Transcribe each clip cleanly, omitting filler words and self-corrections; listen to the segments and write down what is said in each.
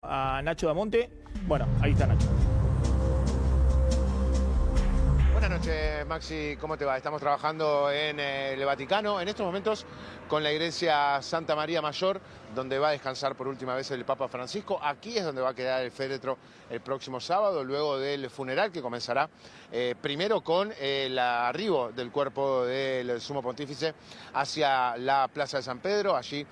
A Nacho Damonte. Bueno, ahí está Nacho. Buenas noches, Maxi, ¿cómo te va? Estamos trabajando en el Vaticano, en estos momentos con la iglesia Santa María Mayor, donde va a descansar por última vez el Papa Francisco. Aquí es donde va a quedar el féretro el próximo sábado, luego del funeral que comenzará primero con el arribo del cuerpo del Sumo Pontífice hacia la Plaza de San Pedro. Allí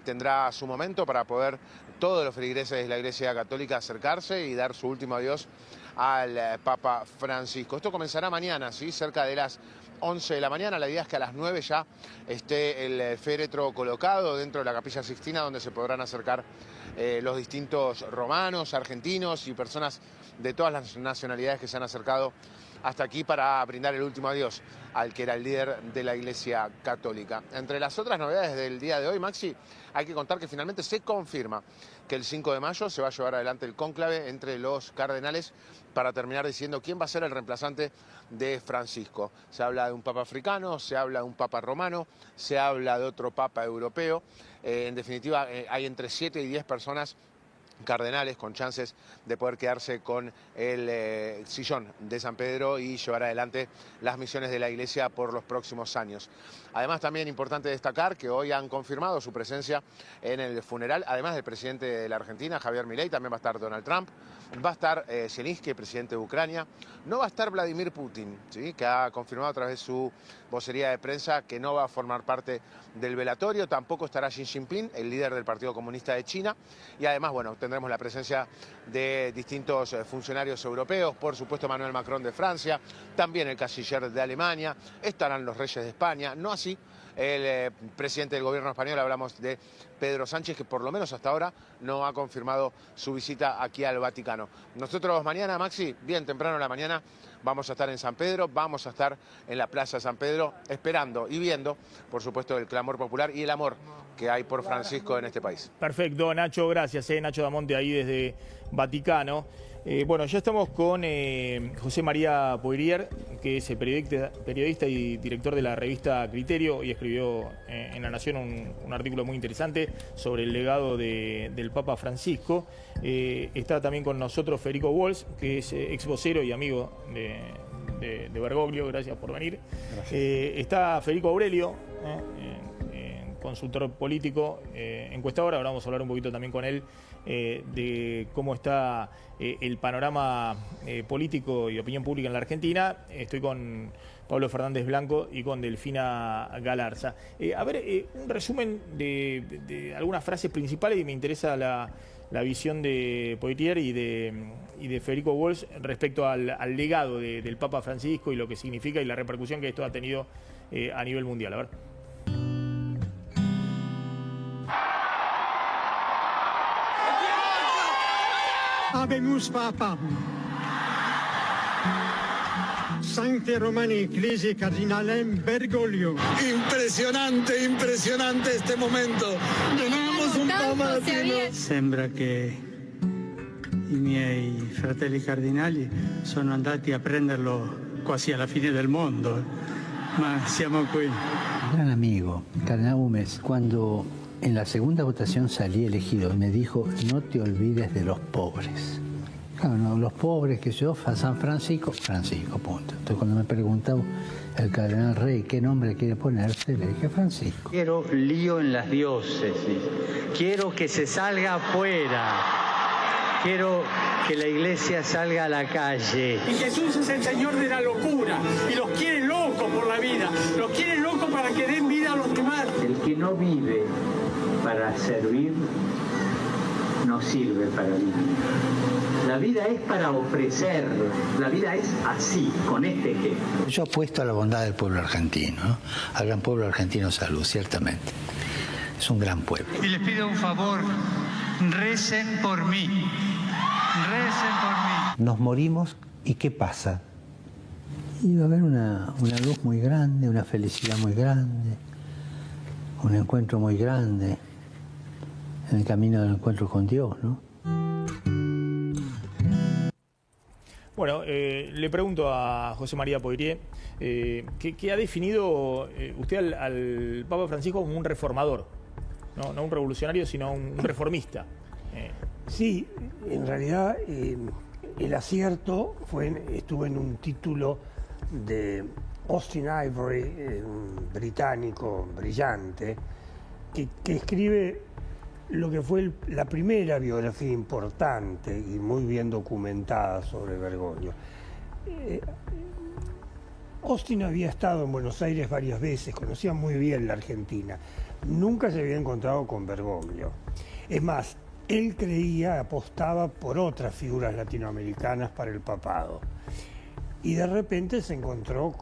tendrá su momento para poder todos los feligreses de la Iglesia Católica acercarse y dar su último adiós al Papa Francisco. Esto comenzará mañana, ¿sí? Cerca de las 11 de la mañana. La idea es que a las 9 ya esté el féretro colocado dentro de la Capilla Sixtina, donde se podrán acercar los distintos romanos, argentinos y personas de todas las nacionalidades que se han acercado hasta aquí para brindar el último adiós al que era el líder de la Iglesia Católica. Entre las otras novedades del día de hoy, Maxi, hay que contar que finalmente se confirma que el 5 de mayo se va a llevar adelante el cónclave entre los cardenales para terminar diciendo quién va a ser el reemplazante de Francisco. Se habla de un papa africano, se habla de un papa romano, se habla de otro papa europeo. En definitiva, hay entre 7 y 10 personas cardenales con chances de poder quedarse con el sillón de San Pedro y llevar adelante las misiones de la Iglesia por los próximos años. Además, también importante destacar que hoy han confirmado su presencia en el funeral, además del presidente de la Argentina, Javier Milei, también va a estar Donald Trump, va a estar Zelensky, presidente de Ucrania, no va a estar Vladimir Putin, ¿sí? Que ha confirmado a través de su vocería de prensa que no va a formar parte del velatorio, tampoco estará Xi Jinping, el líder del Partido Comunista de China, y además, bueno, tendremos la presencia de distintos funcionarios europeos, por supuesto Emmanuel Macron de Francia, también el canciller de Alemania, estarán los reyes de España, no así el presidente del gobierno español, hablamos de Pedro Sánchez, que por lo menos hasta ahora no ha confirmado su visita aquí al Vaticano. Nosotros mañana, Maxi, bien temprano en la mañana, vamos a estar en San Pedro, vamos a estar en la Plaza de San Pedro, esperando y viendo, por supuesto, el clamor popular y el amor que hay por Francisco en este país. Perfecto, Nacho, gracias. Nacho Damonte ahí desde Vaticano. Bueno, ya estamos con José María Poirier, que es periodista y director de la revista Criterio, y escribió en La Nación un artículo muy interesante sobre el legado del Papa Francisco. Está también con nosotros Federico Walsh, que es ex vocero y amigo de Bergoglio. Gracias por venir. Gracias. Está Federico Aurelio, consultor político, encuestador. Ahora vamos a hablar un poquito también con él de cómo está el panorama político y opinión pública en la Argentina. Estoy con Pablo Fernández Blanco y con Delfina Galarza. A ver, un resumen de algunas frases principales, y me interesa la visión de Poirier y de Federico Walsh respecto al legado del Papa Francisco y lo que significa y la repercusión que esto ha tenido a nivel mundial. A ver. Habemus Papam. Sancte Romani Ecclesiae Cardinalem Bergoglio. Impressionante, impressionante este momento. Tenemos un Papa latino. Sembra che i miei fratelli cardinali sono andati a prenderlo quasi alla fine del mondo, ma siamo qui. Gran amigo, Cardenal Güemes, cuando en la segunda votación salí elegido, me dijo, no te olvides de los pobres. Claro, no, los pobres, que yo, San Francisco, Francisco, punto. Entonces cuando me preguntaba el cardenal Rey qué nombre quiere ponerse, le dije Francisco. Quiero lío en las diócesis, quiero que se salga afuera, quiero que la iglesia salga a la calle. Y Jesús es el Señor de la locura y los quiere locos por la vida, los quiere locos para que den vida a los demás. El que no vive para servir, no sirve para vivir. La vida es para ofrecer, la vida es así, con este ejemplo. Yo apuesto a la bondad del pueblo argentino, ¿no? Al gran pueblo argentino salud, ciertamente. Es un gran pueblo. Y les pido un favor, recen por mí, recen por mí. Nos morimos y ¿qué pasa? Y va a haber una luz muy grande, una felicidad muy grande, un encuentro muy grande en el camino del encuentro con Dios, ¿no? Bueno, le pregunto a José María Poirier, ¿qué ha definido usted al Papa Francisco como un reformador? No un revolucionario, sino un reformista. Sí, en realidad el acierto estuvo en un título de Austin Ivory, un británico brillante, que escribe lo que fue la primera biografía importante y muy bien documentada sobre Bergoglio. Austin había estado en Buenos Aires varias veces, conocía muy bien la Argentina, nunca se había encontrado con Bergoglio. Es más, él apostaba por otras figuras latinoamericanas para el papado. Y de repente se encontró,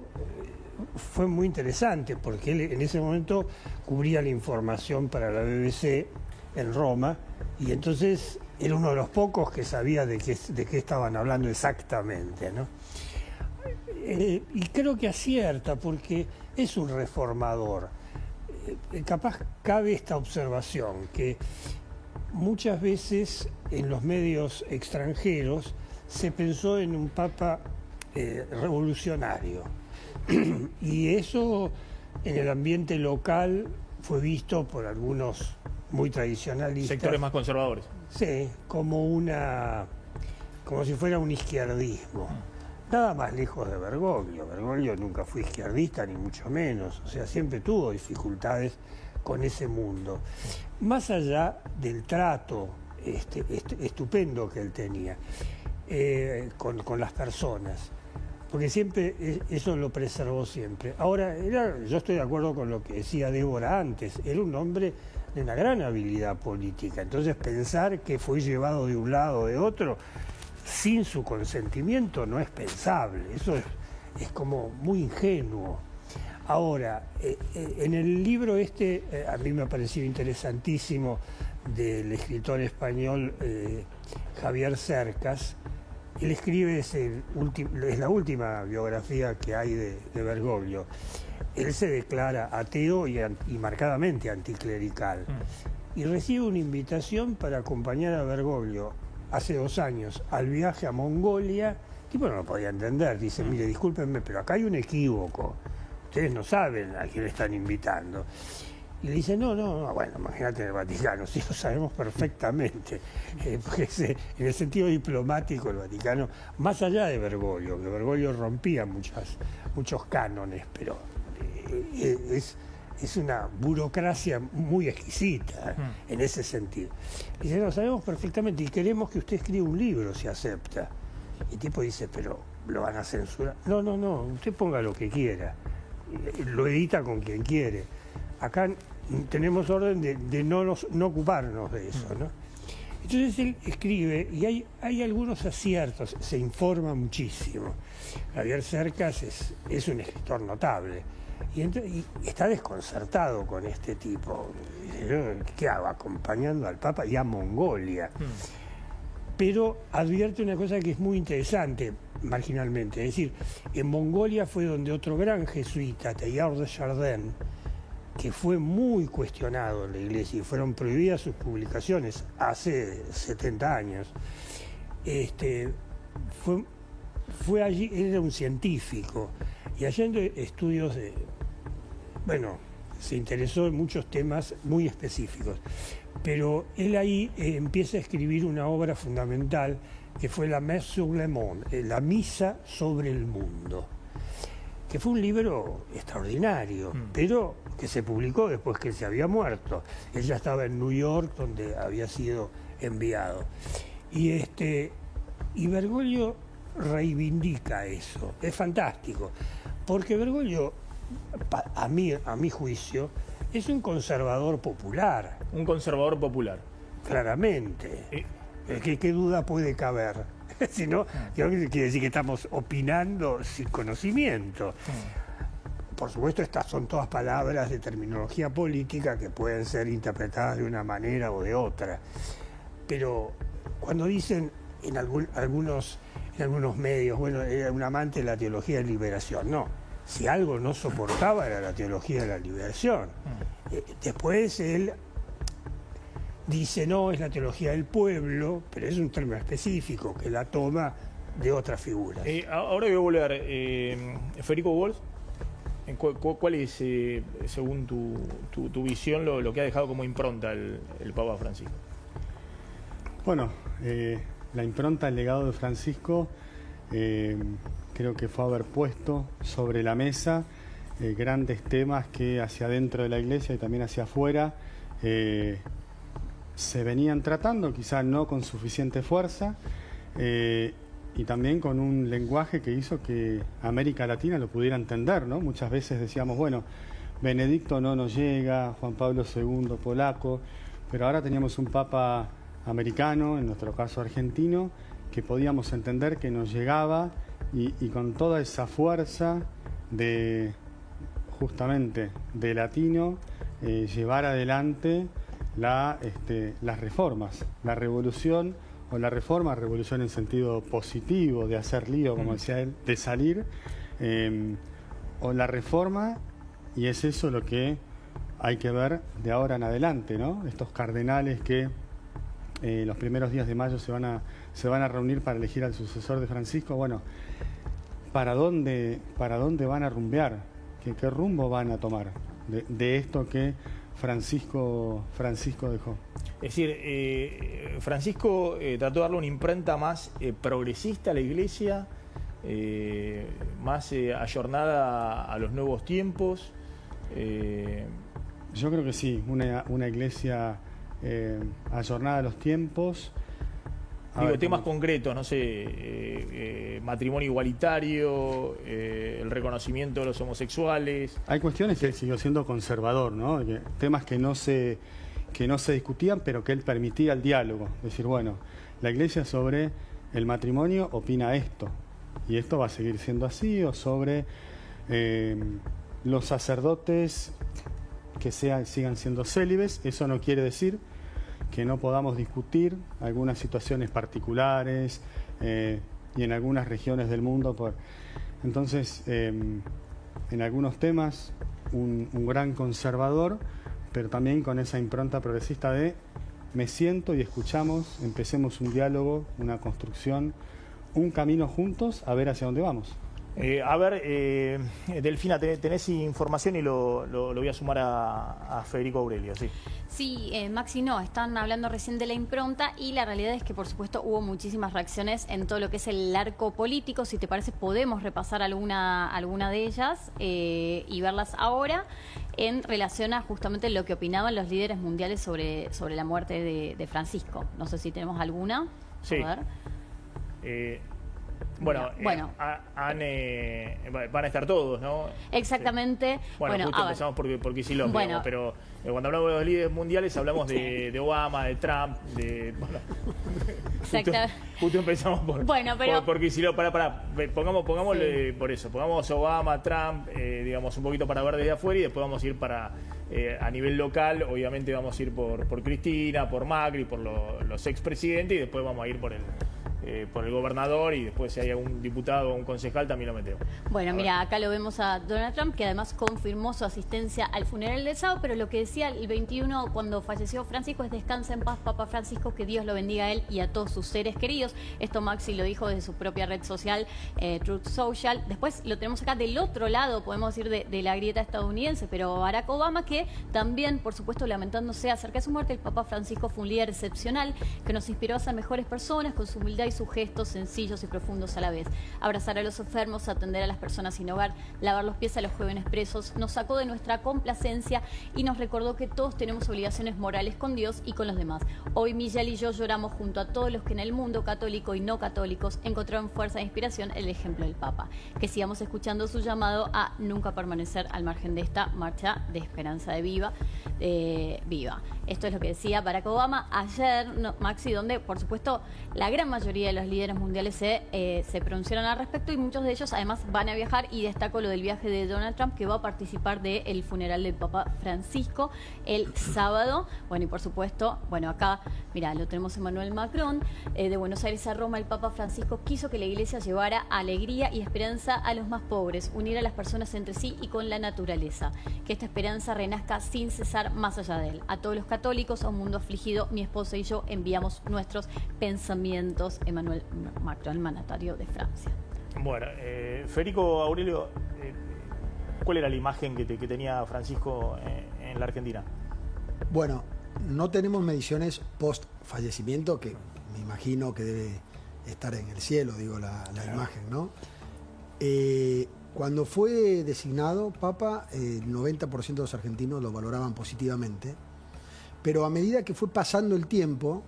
fue muy interesante, porque él en ese momento cubría la información para la BBC en Roma, y entonces era uno de los pocos que sabía de qué estaban hablando exactamente, ¿no? Y creo que acierta, porque es un reformador. Capaz cabe esta observación, que muchas veces en los medios extranjeros se pensó en un papa revolucionario, y eso en el ambiente local fue visto por algunos muy tradicionalistas. Sectores más conservadores. Sí, como si fuera un izquierdismo. Nada más lejos de Bergoglio. Bergoglio nunca fue izquierdista, ni mucho menos. O sea, siempre tuvo dificultades con ese mundo. Más allá del trato estupendo que él tenía con las personas. Porque siempre, eso lo preservó siempre. Ahora, yo estoy de acuerdo con lo que decía Débora antes. Era un hombre de una gran habilidad política. Entonces, pensar que fue llevado de un lado o de otro sin su consentimiento no es pensable. Eso es como muy ingenuo. Ahora, en el libro a mí me ha parecido interesantísimo, del escritor español Javier Cercas. Él escribe, es la última biografía que hay de Bergoglio. Él se declara ateo y marcadamente anticlerical. Y recibe una invitación para acompañar a Bergoglio hace 2 años al viaje a Mongolia. El tipo no lo podía entender. Dice, mire, discúlpenme, pero acá hay un equívoco. Ustedes no saben a quién están invitando. Y le dice, no, bueno, imagínate en el Vaticano, sí lo sabemos perfectamente, porque en el sentido diplomático el Vaticano, más allá de Bergoglio, que Bergoglio rompía muchos cánones, pero es una burocracia muy exquisita en ese sentido. Dice, no, sabemos perfectamente y queremos que usted escriba un libro si acepta. Y el tipo dice, pero lo van a censurar. No, usted ponga lo que quiera, lo edita con quien quiere. Acá tenemos orden de no ocuparnos de eso, ¿no? Entonces él escribe y hay algunos aciertos, se informa muchísimo. Javier Cercas es un escritor notable y está desconcertado con este tipo. ¿Qué hago? Acompañando al Papa y a Mongolia. Pero advierte una cosa que es muy interesante marginalmente, es decir, en Mongolia fue donde otro gran jesuita, Teilhard de Chardin, que fue muy cuestionado en la Iglesia y fueron prohibidas sus publicaciones hace 70 años. Fue allí, él era un científico y haciendo estudios se interesó en muchos temas muy específicos, pero él ahí empieza a escribir una obra fundamental que fue la Messe sur le monde, la Misa sobre el Mundo, que fue un libro extraordinario, pero que se publicó después que se había muerto. Él ya estaba en New York, donde había sido enviado. Y Bergoglio reivindica eso. Es fantástico, porque Bergoglio, a mi juicio, es un conservador popular. Un conservador popular. Claramente. ¿Qué duda puede caber? Si no, creo que quiere decir que estamos opinando sin conocimiento. Por supuesto, estas son todas palabras de terminología política que pueden ser interpretadas de una manera o de otra. Pero cuando dicen en algunos medios, bueno, era un amante de la teología de liberación, no. Si algo no soportaba era la teología de la liberación. Después él dice, no, es la teología del pueblo, pero es un término específico que la toma de otras figuras. Ahora voy a volver. Federico Wolf, ¿cuál es, según tu visión, lo que ha dejado como impronta el Papa Francisco? Bueno, la impronta, el legado de Francisco, creo que fue haber puesto sobre la mesa grandes temas que hacia adentro de la iglesia y también hacia afuera se venían tratando, quizás no con suficiente fuerza, y también con un lenguaje que hizo que América Latina lo pudiera entender, ¿no? Muchas veces decíamos, bueno, Benedicto no nos llega, Juan Pablo II polaco, pero ahora teníamos un papa americano, en nuestro caso argentino, que podíamos entender que nos llegaba y con toda esa fuerza de justamente de latino llevar adelante las reformas, la revolución o la reforma, revolución en sentido positivo, de hacer lío, como decía él, de salir, o la reforma, y es eso lo que hay que ver de ahora en adelante, ¿no? Estos cardenales que los primeros días de mayo se van a reunir para elegir al sucesor de Francisco. Bueno, ¿para dónde van a rumbear? ¿Qué rumbo van a tomar de esto que Francisco dejó? Es decir, Francisco trató de darle una imprenta más progresista a la iglesia, más ayornada a los nuevos tiempos. Yo creo que sí, una iglesia ayornada a los tiempos. Temas concretos, no sé, matrimonio igualitario, el reconocimiento de los homosexuales. Hay cuestiones que él siguió siendo conservador, ¿no? Temas que no se discutían, pero que él permitía el diálogo. Es decir, bueno, la iglesia sobre el matrimonio opina esto, y esto va a seguir siendo así, o sobre los sacerdotes que sigan siendo célibes. Eso no quiere decir que no podamos discutir algunas situaciones particulares y en algunas regiones del mundo. Entonces, en algunos temas, un gran conservador, pero también con esa impronta progresista de me siento y escuchamos, empecemos un diálogo, una construcción, un camino juntos, a ver hacia dónde vamos. Delfina, tenés información y lo voy a sumar a Federico Aurelio, ¿sí? Sí, Maxi, no, están hablando recién de la impronta y la realidad es que, por supuesto, hubo muchísimas reacciones en todo lo que es el arco político. Si te parece, podemos repasar alguna de ellas y verlas ahora en relación a justamente lo que opinaban los líderes mundiales sobre la muerte de Francisco. No sé si tenemos alguna. Sí. A ver. Bueno, van a estar todos, ¿no? Exactamente. Bueno, justo empezamos por Kicillof, digamos, pero cuando hablamos de los líderes mundiales hablamos de Obama, de Trump, justo empezamos por Kicillof. Pongámosle por eso, pongamos Obama, Trump, digamos, un poquito para ver desde afuera, y después vamos a ir a nivel local, obviamente vamos a ir por Cristina, por Macri, por los expresidentes, y después vamos a ir por el gobernador, y después si hay algún diputado o un concejal también lo metemos. Bueno, mira, acá lo vemos a Donald Trump, que además confirmó su asistencia al funeral del sábado, pero lo que decía el 21 cuando falleció Francisco es: descansa en paz, Papa Francisco, que Dios lo bendiga a él y a todos sus seres queridos. Esto Maxi lo dijo desde su propia red social, Truth Social. Después lo tenemos acá del otro lado, podemos decir, de la grieta estadounidense, pero Barack Obama, que también, por supuesto, lamentándose acerca de su muerte. El Papa Francisco fue un líder excepcional que nos inspiró a ser mejores personas, con su humildad y sus gestos sencillos y profundos a la vez. Abrazar a los enfermos, atender a las personas sin hogar, lavar los pies a los jóvenes presos, nos sacó de nuestra complacencia y nos recordó que todos tenemos obligaciones morales con Dios y con los demás. Hoy Miguel y yo lloramos junto a todos los que en el mundo católico y no católicos encontraron fuerza e inspiración en el ejemplo del Papa. Que sigamos escuchando su llamado a nunca permanecer al margen de esta marcha de esperanza de viva. Esto es lo que decía Barack Obama ayer, Maxi, donde, por supuesto, la gran mayoría de los líderes mundiales se pronunciaron al respecto, y muchos de ellos además van a viajar, y destaco lo del viaje de Donald Trump, que va a participar del funeral del Papa Francisco el sábado. Bueno, y por supuesto, acá, mira, lo tenemos Emmanuel Macron, de Buenos Aires a Roma. El Papa Francisco quiso que la Iglesia llevara alegría y esperanza a los más pobres, unir a las personas entre sí y con la naturaleza, que esta esperanza renazca sin cesar más allá de él. A todos los católicos, a un mundo afligido, mi esposa y yo enviamos nuestros pensamientos. Emmanuel Macron, el mandatario de Francia. Bueno, Federico Aurelio, ¿cuál era la imagen que tenía Francisco en la Argentina? Bueno, no tenemos mediciones post fallecimiento, que me imagino que debe estar en el cielo, digo, la imagen, ¿no? Cuando fue designado Papa, el 90% de los argentinos lo valoraban positivamente, pero a medida que fue pasando el tiempo,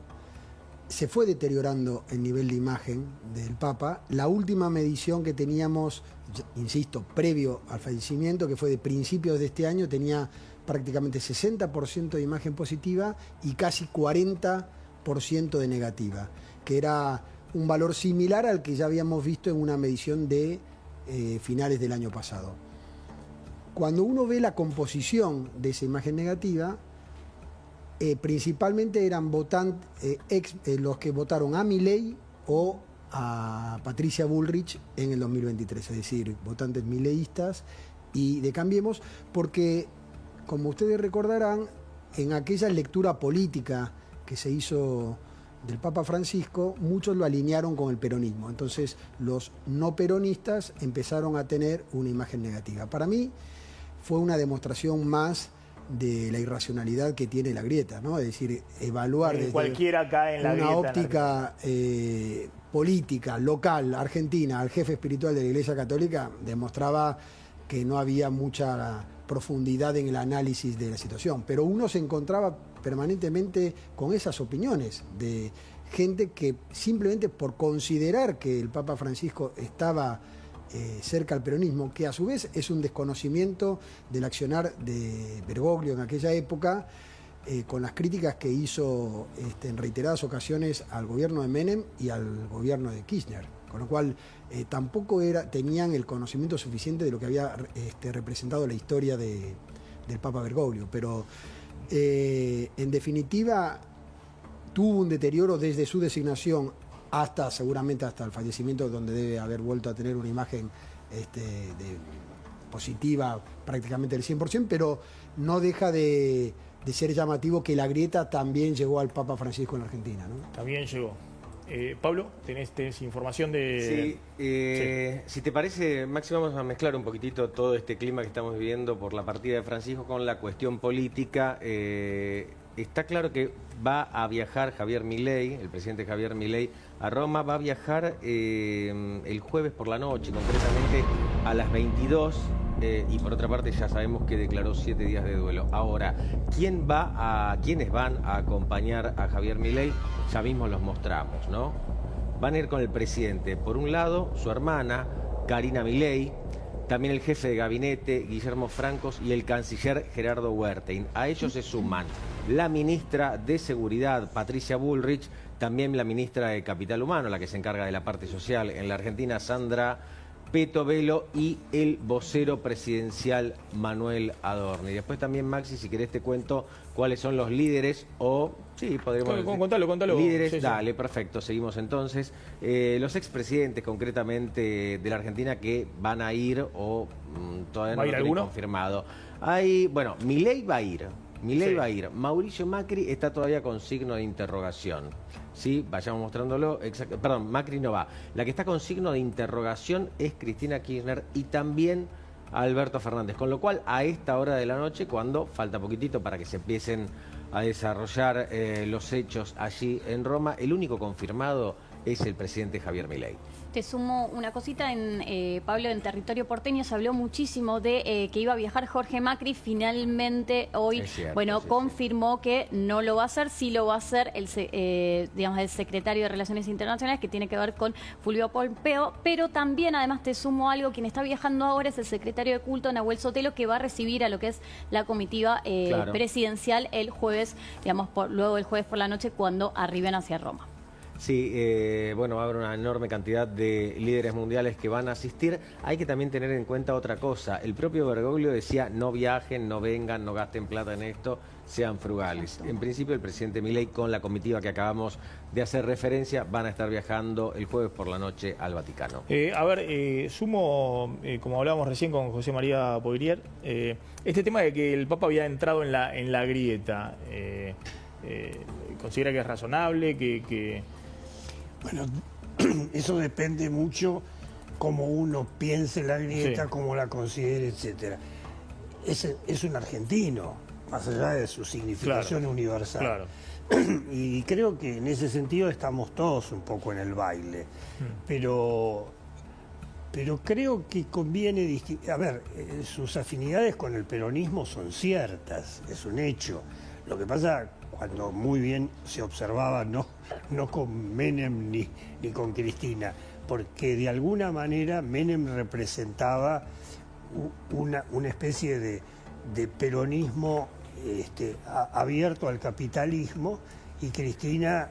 se fue deteriorando el nivel de imagen del Papa. La última medición que teníamos, insisto, previo al fallecimiento, que fue de principios de este año, tenía prácticamente 60% de imagen positiva y casi 40% de negativa, que era un valor similar al que ya habíamos visto en una medición de finales del año pasado. Cuando uno ve la composición de esa imagen negativa, principalmente eran los que votaron a Milei o a Patricia Bullrich en el 2023, es decir, votantes mileístas y de Cambiemos, porque, como ustedes recordarán, en aquella lectura política que se hizo del Papa Francisco, muchos lo alinearon con el peronismo. Entonces, los no peronistas empezaron a tener una imagen negativa. Para mí, fue una demostración más de la irracionalidad que tiene la grieta, ¿no? Es decir, evaluar desde cualquiera cae en la una grieta, óptica política, local, argentina, al jefe espiritual de la Iglesia Católica, demostraba que no había mucha profundidad en el análisis de la situación. Pero uno se encontraba permanentemente con esas opiniones de gente que simplemente por considerar que el Papa Francisco estaba cerca al peronismo, que a su vez es un desconocimiento del accionar de Bergoglio en aquella época, con las críticas que hizo en reiteradas ocasiones al gobierno de Menem y al gobierno de Kirchner, con lo cual tampoco tenían el conocimiento suficiente de lo que había representado la historia del Papa Bergoglio, pero en definitiva tuvo un deterioro desde su designación seguramente hasta el fallecimiento, donde debe haber vuelto a tener una imagen positiva prácticamente del 100%, pero no deja de ser llamativo que la grieta también llegó al Papa Francisco en la Argentina, ¿no? También llegó. Pablo, ¿tenés información de...? Sí, si te parece, Maxi, vamos a mezclar un poquitito todo este clima que estamos viviendo por la partida de Francisco con la cuestión política. Está claro que va a viajar Javier Milei, el presidente Javier Milei, a Roma. Va a viajar el jueves por la noche, concretamente a las 22, y por otra parte ya sabemos que declaró 7 días de duelo. Ahora, ¿quiénes van a acompañar a Javier Milei? Ya mismo los mostramos, ¿no? Van a ir con el presidente. Por un lado, su hermana, Karina Milei, también el jefe de gabinete, Guillermo Francos, y el canciller Gerardo Huertein. A ellos se suman la ministra de Seguridad, Patricia Bullrich, también la ministra de Capital Humano, la que se encarga de la parte social en la Argentina, Sandra Petovelo, y el vocero presidencial, Manuel Adorni. Y después también, Maxi, si querés te cuento cuáles son los líderes, o sí, podríamos decir. Contalo. Líderes, sí. Dale, perfecto, seguimos entonces. Los expresidentes, concretamente, de la Argentina, que van a ir o todavía no lo tienen confirmado. Bueno, Milei va a ir. Va a ir. Mauricio Macri está todavía con signo de interrogación. Sí, vayamos mostrándolo. Perdón, Macri no va. La que está con signo de interrogación es Cristina Kirchner y también Alberto Fernández. Con lo cual, a esta hora de la noche, cuando falta poquitito para que se empiecen a desarrollar los hechos allí en Roma, el único confirmado es el presidente Javier Milei. Te sumo una cosita, Pablo, en territorio porteño se habló muchísimo de que iba a viajar Jorge Macri. Finalmente hoy, confirmó que no lo va a hacer. Sí lo va a hacer el secretario de Relaciones Internacionales, que tiene que ver con Fulvio Pompeo, pero también, además, te sumo algo, quien está viajando ahora es el secretario de culto, Nahuel Sotelo, que va a recibir a lo que es la comitiva presidencial el jueves, luego del jueves por la noche, cuando arriben hacia Roma. Sí, va a haber una enorme cantidad de líderes mundiales que van a asistir. Hay que también tener en cuenta otra cosa. El propio Bergoglio decía, no viajen, no vengan, no gasten plata en esto, sean frugales. En principio, el presidente Milei, con la comitiva que acabamos de hacer referencia, van a estar viajando el jueves por la noche al Vaticano. Sumo, como hablábamos recién con José María Poirier, este tema de que el Papa había entrado en la grieta, ¿considera que es razonable, que... Bueno, eso depende mucho cómo uno piense la grieta, cómo la considere, etcétera. Es un argentino, más allá de su significación universal. Y creo que en ese sentido estamos todos un poco en el baile. Pero creo que conviene distinguir. A ver, sus afinidades con el peronismo son ciertas, es un hecho. Lo que pasa, cuando muy bien se observaba, no con Menem ni con Cristina, porque de alguna manera Menem representaba una especie de peronismo abierto al capitalismo, y Cristina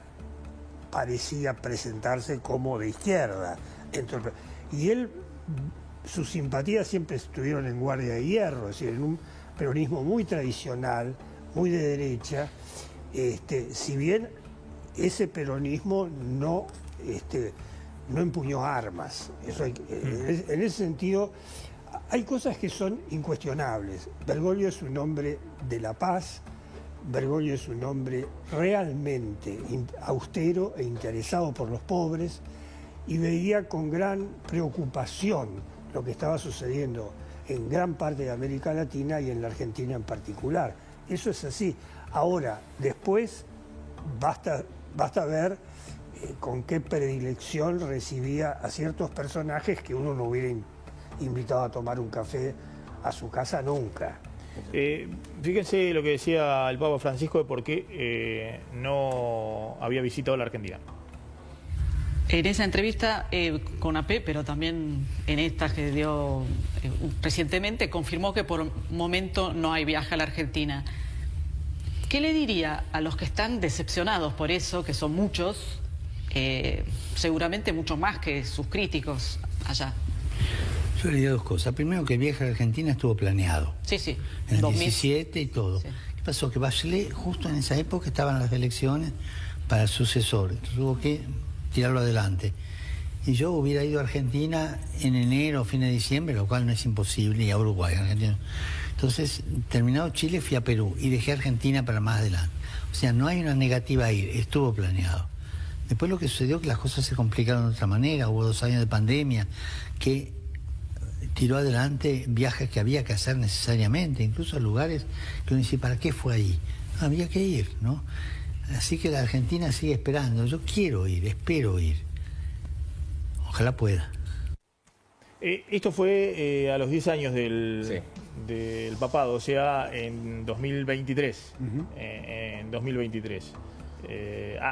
parecía presentarse como de izquierda. Y él, sus simpatías siempre estuvieron en guardia de hierro, es decir, en un peronismo muy tradicional, muy de derecha, si bien ese peronismo no empuñó armas. En ese sentido, hay cosas que son incuestionables. Bergoglio es un hombre de la paz, Bergoglio es un hombre realmente austero e interesado por los pobres, y veía con gran preocupación lo que estaba sucediendo en gran parte de América Latina y en la Argentina en particular. Eso es así. Ahora, después, basta ver con qué predilección recibía a ciertos personajes que uno no hubiera invitado a tomar un café a su casa nunca. Fíjense lo que decía el Papa Francisco de por qué no había visitado la Argentina. En esa entrevista con AP, pero también en esta que dio recientemente, confirmó que por momento no hay viaje a la Argentina. ¿Qué le diría a los que están decepcionados por eso, que son muchos, seguramente mucho más que sus críticos allá? Yo le diría dos cosas. Primero, que el viaje a la Argentina estuvo planeado. Sí, sí. En el 2017 y todo. Sí. ¿Qué pasó? Que Bachelet, justo en esa época, estaban las elecciones para el sucesor. Entonces tuvo que tirarlo adelante. Y yo hubiera ido a Argentina en enero, fin de diciembre, lo cual no es imposible, y a Uruguay, Argentina. Entonces, terminado Chile, fui a Perú y dejé Argentina para más adelante. O sea, no hay una negativa a ir, estuvo planeado. Después lo que sucedió es que las cosas se complicaron de otra manera. Hubo 2 años de pandemia que tiró adelante viajes que había que hacer necesariamente, incluso a lugares que uno dice, ¿para qué fue ahí? No, había que ir, ¿no? Así que la Argentina sigue esperando. Yo quiero ir, espero ir. Ojalá pueda. Esto fue a los 10 años del papado, o sea, en 2023. En 2023.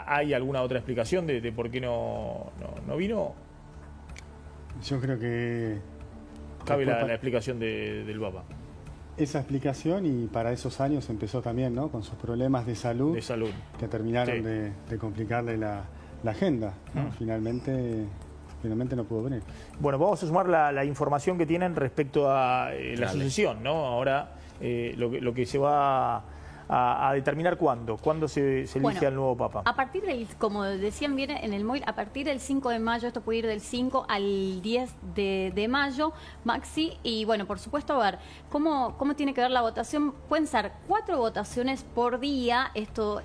¿Hay alguna otra explicación de por qué no vino? Yo creo que cabe la explicación del Papa. Esa explicación, y para esos años empezó también, ¿no?, con sus problemas de salud. Que terminaron de complicarle la agenda, ¿no? Finalmente no pudo venir. Bueno, vamos a sumar la información que tienen respecto a la sucesión, ¿no? Ahora, lo que se va a determinar cuándo se elige al nuevo Papa. A partir del, como decían bien en el móvil, a partir del 5 de mayo, esto puede ir del 5 al 10 de mayo, Maxi, y bueno, por supuesto, a ver, ¿cómo tiene que ver la votación? Pueden ser 4 votaciones por día, esto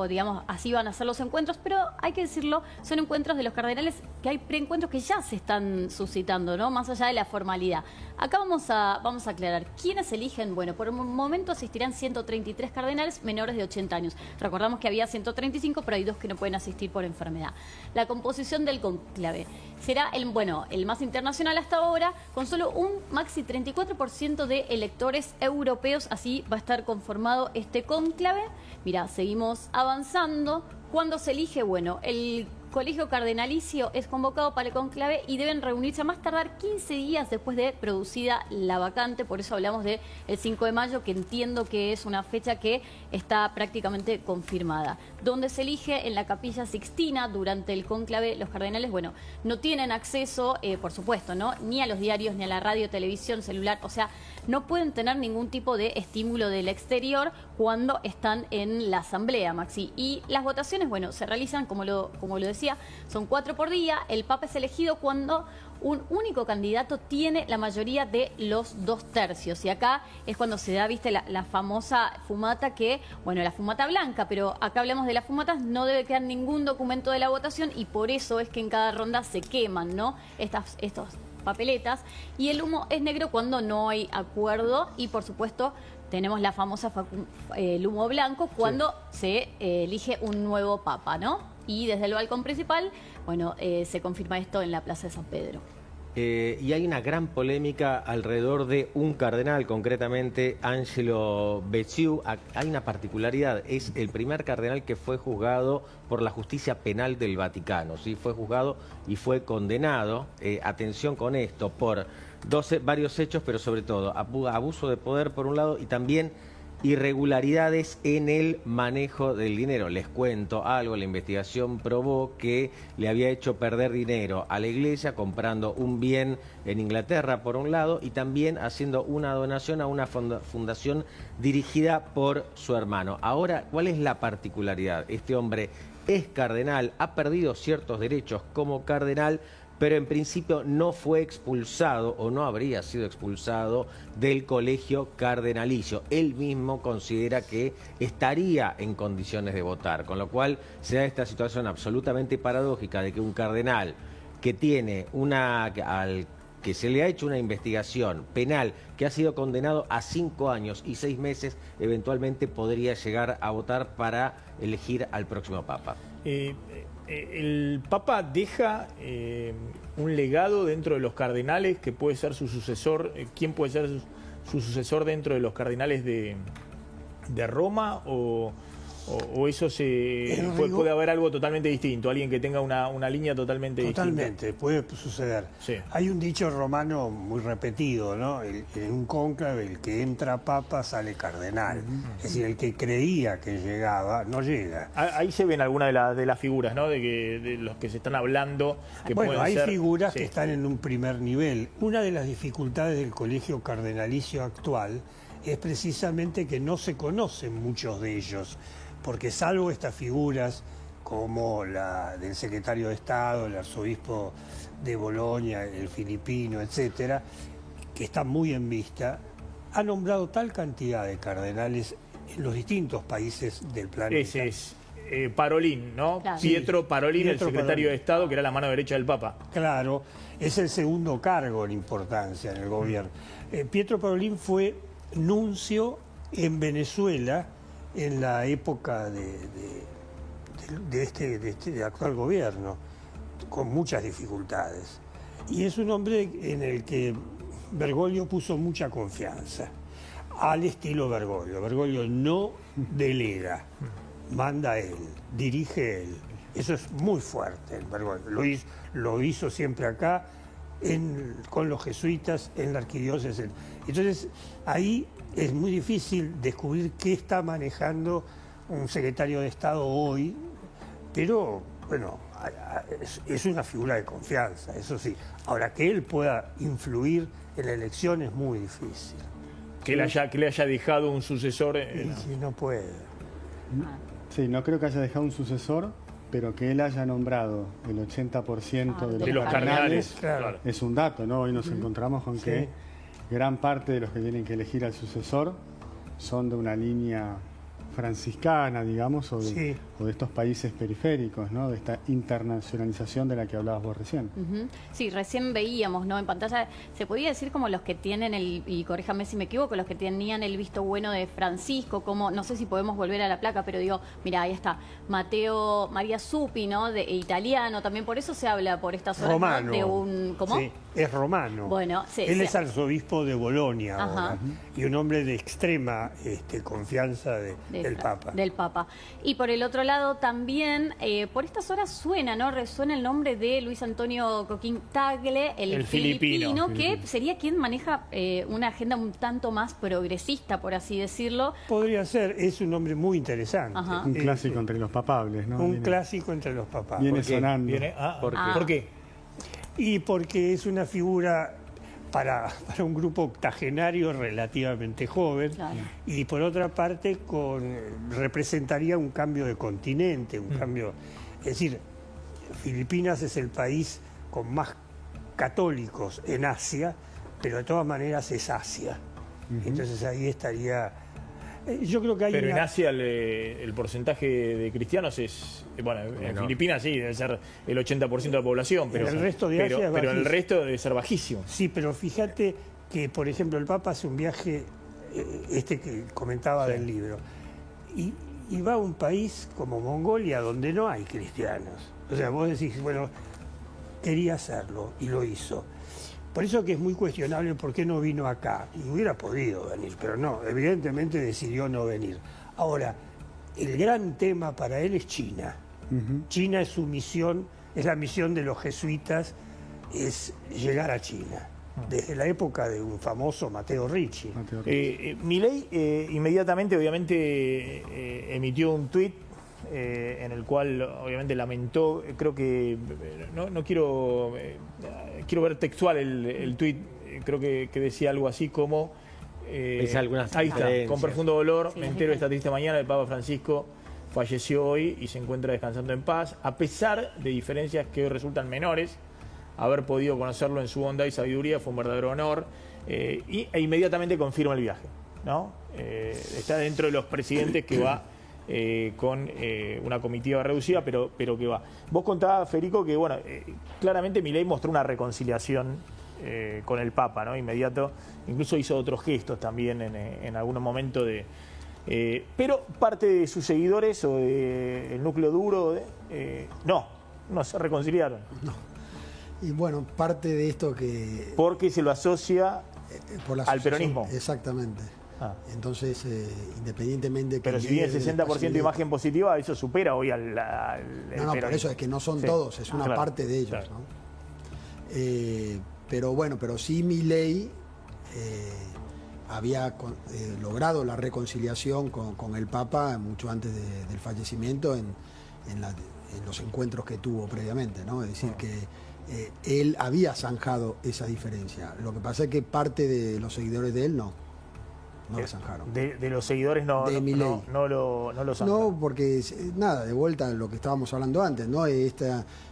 digamos, así van a ser los encuentros, pero hay que decirlo, son encuentros de los cardenales, que hay preencuentros que ya se están suscitando, ¿no?, más allá de la formalidad. Acá vamos a aclarar, ¿quiénes eligen? Bueno, por un momento asistirán 133 cardenales menores de 80 años. Recordamos que había 135, pero hay 2 que no pueden asistir por enfermedad. La composición del cónclave será el más internacional hasta ahora, con solo un maxi 34% de electores europeos. Así va a estar conformado este cónclave. Mirá, seguimos avanzando. ¿Cuándo se elige? Bueno, el colegio cardenalicio es convocado para el cónclave y deben reunirse a más tardar 15 días después de producida la vacante. Por eso hablamos del 5 de mayo, que entiendo que es una fecha que está prácticamente confirmada. Donde se elige en la Capilla Sixtina durante el cónclave. Los cardenales, bueno, no tienen acceso, por supuesto, ¿no?, ni a los diarios, ni a la radio, televisión, celular. O sea, no pueden tener ningún tipo de estímulo del exterior cuando están en la asamblea, Maxi. Y las votaciones, bueno, se realizan, como lo decía, son 4 por día. El Papa es elegido cuando un único candidato tiene la mayoría de los 2/3. Y acá es cuando se da, viste, la famosa fumata la fumata blanca, pero acá hablamos de las fumatas, no debe quedar ningún documento de la votación y por eso es que en cada ronda se queman, ¿no?, estos papeletas, y el humo es negro cuando no hay acuerdo y por supuesto tenemos la famosa el humo blanco cuando se elige un nuevo papa, ¿no? Y desde el balcón principal, bueno, se confirma esto en la Plaza de San Pedro. Y hay una gran polémica alrededor de un cardenal, concretamente Angelo Becciu. Hay una particularidad, es el primer cardenal que fue juzgado por la justicia penal del Vaticano, ¿sí? Fue juzgado y fue condenado, atención con esto, por varios hechos, pero sobre todo abuso de poder por un lado y también irregularidades en el manejo del dinero. Les cuento algo, la investigación probó que le había hecho perder dinero a la iglesia comprando un bien en Inglaterra por un lado y también haciendo una donación a una fundación dirigida por su hermano. Ahora, ¿cuál es la particularidad? Este hombre es cardenal, ha perdido ciertos derechos como cardenal, pero en principio no fue expulsado o no habría sido expulsado del colegio cardenalicio. Él mismo considera que estaría en condiciones de votar, con lo cual se da esta situación absolutamente paradójica de que un cardenal que tiene al que se le ha hecho una investigación penal, que ha sido condenado a 5 años y 6 meses, eventualmente podría llegar a votar para elegir al próximo papa. El Papa deja un legado dentro de los cardenales que puede ser su sucesor. ¿Quién puede ser su sucesor dentro de los cardenales de Roma? ¿O eso puede haber algo totalmente distinto? Alguien que tenga una línea totalmente distinta. Totalmente, puede suceder. Sí. Hay un dicho romano muy repetido, ¿no? En un cónclave, el que entra papa sale cardenal. Es decir, el que creía que llegaba, no llega. Ahí se ven algunas de las figuras, ¿no? De los que se están hablando. Que bueno, hay ser, figuras que están en un primer nivel. Una de las dificultades del colegio cardenalicio actual es precisamente que no se conocen muchos de ellos. Porque salvo estas figuras como la del secretario de Estado, el arzobispo de Bolonia, el filipino, etcétera, que está muy en vista, ha nombrado tal cantidad de cardenales en los distintos países del planeta. Ese es Parolin, ¿no? Claro. Pietro Parolin, Pietro el secretario Parolin. de Estado, que era la mano derecha del Papa. Claro, es el segundo cargo en importancia en el gobierno. Pietro Parolin fue nuncio en Venezuela en la época de este actual gobierno, con muchas dificultades. Y es un hombre en el que Bergoglio puso mucha confianza, al estilo Bergoglio. Bergoglio no delega, manda él, dirige él. Eso es muy fuerte, Bergoglio. Lo hizo siempre acá, con los jesuitas, en la arquidiócesis. Entonces, ahí es muy difícil descubrir qué está manejando un secretario de Estado hoy, pero, bueno, es una figura de confianza, eso sí. Ahora, que él pueda influir en la elección es muy difícil. Que le haya dejado un sucesor. No puede. Sí, no creo que haya dejado un sucesor, pero que él haya nombrado el 80% de los cardenales, claro. Es un dato, ¿no? Hoy nos encontramos con que gran parte de los que tienen que elegir al sucesor son de una línea franciscana, digamos, o de estos países periféricos, ¿no? De esta internacionalización de la que hablabas vos recién. Sí, recién veíamos, ¿no? En pantalla, se podía decir como los que tienen y corríjame si me equivoco, los que tenían el visto bueno de Francisco, como, no sé si podemos volver a la placa, pero digo, mira, ahí está, Matteo Maria Zuppi, ¿no? Italiano, también por eso se habla por estas horas, Romano. ¿no? De un, ¿cómo? Sí, es romano. Bueno, sí, él es arzobispo de Bolonia ahora, y un hombre de extrema confianza del Papa. Del Papa. Y por el otro lado también, por estas horas suena, ¿no? Resuena el nombre de Luis Antonio Coquín Tagle, el filipino, que sería quien maneja una agenda un tanto más progresista, por así decirlo. Podría ser, es un hombre muy interesante. Un clásico entre los papables, ¿no? Clásico entre los papables. Viene sonando. ¿Por qué? Y porque es una figura para un grupo octogenario relativamente joven, y por otra parte representaría un cambio de continente, un cambio, es decir, Filipinas es el país con más católicos en Asia, pero de todas maneras es Asia. Entonces ahí estaría. Yo creo que hay Pero en Asia el porcentaje de cristianos es, bueno, en Filipinas sí, debe ser el 80% de la población, pero, el resto de Asia pero el resto debe ser bajísimo. Sí, pero fíjate que, por ejemplo, el Papa hace un viaje que comentaba del libro. Y va a un país como Mongolia donde no hay cristianos. O sea, vos decís, bueno, quería hacerlo y lo hizo. Por eso que es muy cuestionable por qué no vino acá. Y hubiera podido venir, pero no, evidentemente decidió no venir. Ahora, el gran tema para él es China. China es su misión, es la misión de los jesuitas, es llegar a China. Desde la época de un famoso Matteo Ricci. Milei inmediatamente, obviamente, emitió un tuit en el cual, obviamente, lamentó, creo que, no quiero, quiero ver textual el tuit, creo que decía algo así como, ahí está, con profundo dolor, me entero esta triste mañana, el Papa Francisco falleció hoy y se encuentra descansando en paz, a pesar de diferencias que hoy resultan menores. Haber podido conocerlo en su bondad y sabiduría fue un verdadero honor, e inmediatamente confirma el viaje, ¿no? Está dentro de los presidentes que va con una comitiva reducida, pero que va. Vos contabas, Federico, que bueno, claramente Milei mostró una reconciliación con el Papa, ¿no? Inmediato, incluso hizo otros gestos también en algún momento pero parte de sus seguidores o del núcleo duro no se reconciliaron. No. Y bueno, parte de esto que... Porque se lo asocia al peronismo. Exactamente. Entonces, independientemente... Pero si bien 60% de imagen positiva, eso supera hoy al no, por eso es que no son todos, es una parte de ellos. Claro. ¿No? Pero bueno, pero sí Milei había logrado la reconciliación con el Papa mucho antes del fallecimiento en los encuentros que tuvo previamente, ¿no? Es decir, que él había zanjado esa diferencia. Lo que pasa es que parte de los seguidores de él no lo zanjaron. De los seguidores no lo zanjaron. No, porque nada, de vuelta a lo que estábamos hablando antes, ¿no?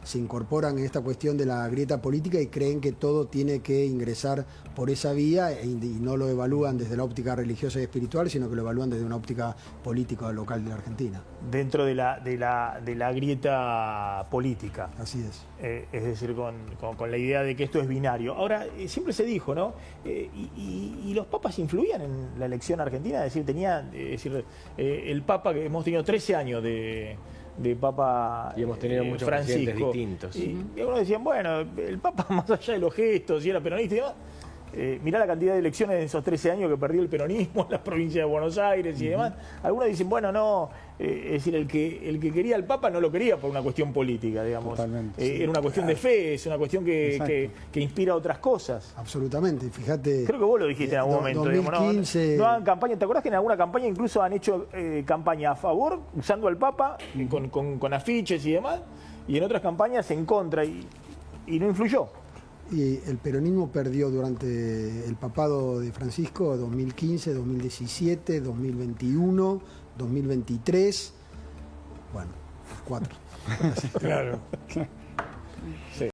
Se incorporan en esta cuestión de la grieta política y creen que todo tiene que ingresar por esa vía y no lo evalúan desde la óptica religiosa y espiritual, sino que lo evalúan desde una óptica política local de la Argentina. Dentro de la grieta política. Así es. Es decir, con la idea de que esto es binario. Ahora, siempre se dijo, ¿no? Y los papas influían en la elección argentina, es decir, el Papa, que hemos tenido 13 años de Papa y hemos tenido muchos Francisco presidentes distintos. Y algunos decían, bueno, el Papa, más allá de los gestos, y era peronista y demás, mirá la cantidad de elecciones en esos 13 años que perdió el peronismo en las provincias de Buenos Aires y demás. Algunos dicen, bueno, no, es decir, el que quería al Papa no lo quería por una cuestión política, digamos. Totalmente, era una cuestión de fe, es una cuestión que inspira otras cosas. Absolutamente, fíjate. Creo que vos lo dijiste en algún momento. 2015... Digamos, no hagan campaña. ¿Te acordás que en alguna campaña incluso han hecho campaña a favor, usando al Papa, con afiches y demás, y en otras campañas en contra, y no influyó? Y el peronismo perdió durante el papado de Francisco 2015, 2017, 2021, 2023, bueno, 4. Claro. Sí.